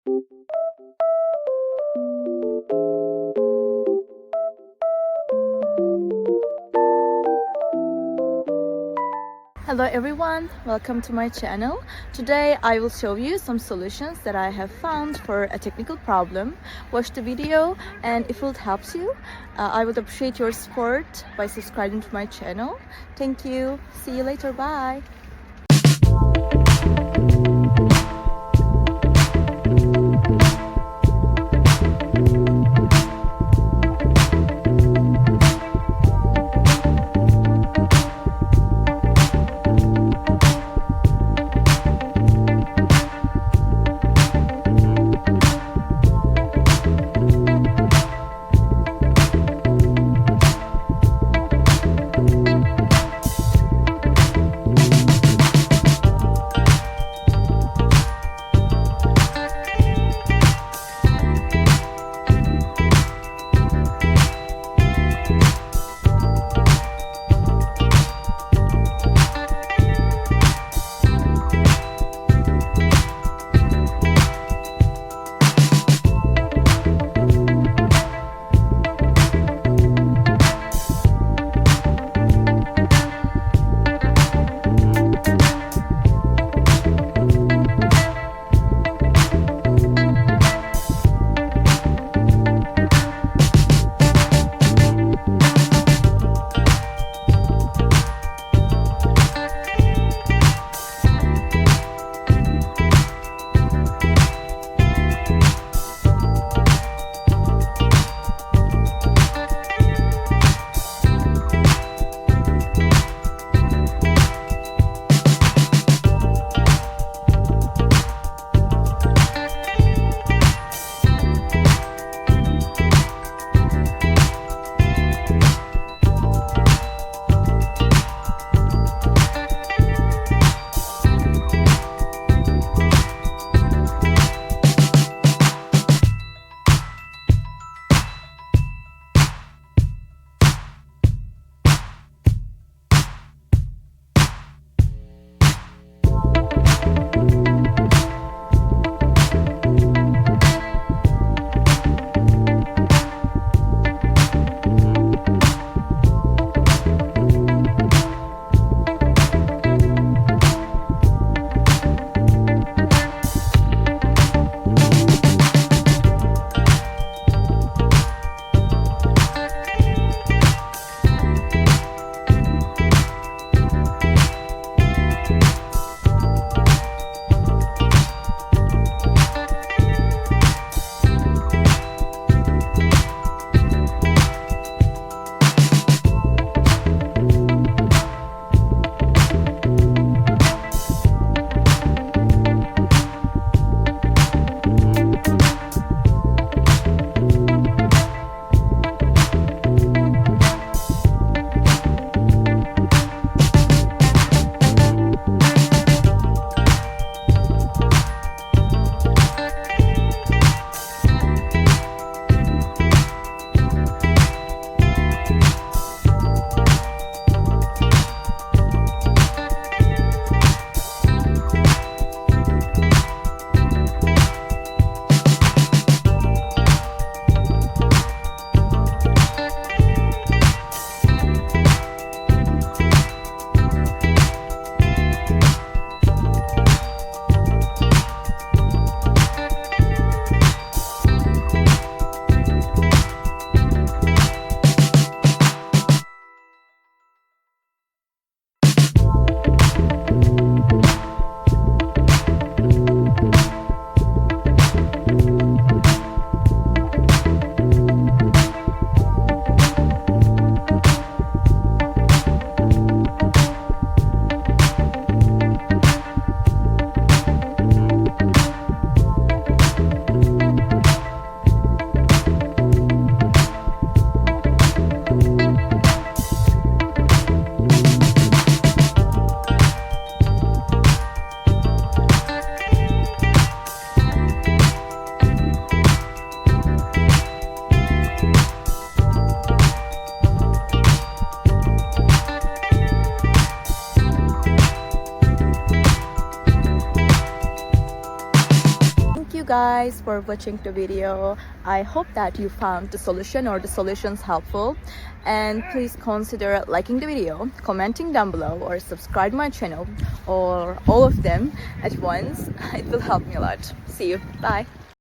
Hello everyone, welcome to my channel. Today I will show you some solutions that I have found for a technical problem. Watch the video, and if it helps you, I would appreciate your support by subscribing to my channel. Thank you. See you later. Bye. guys for watching the video. I hope that you found the solution or the solutions helpful, and please consider liking the video, commenting down below, or subscribe my channel, or all of them at once. It will help me a lot. See you. Bye.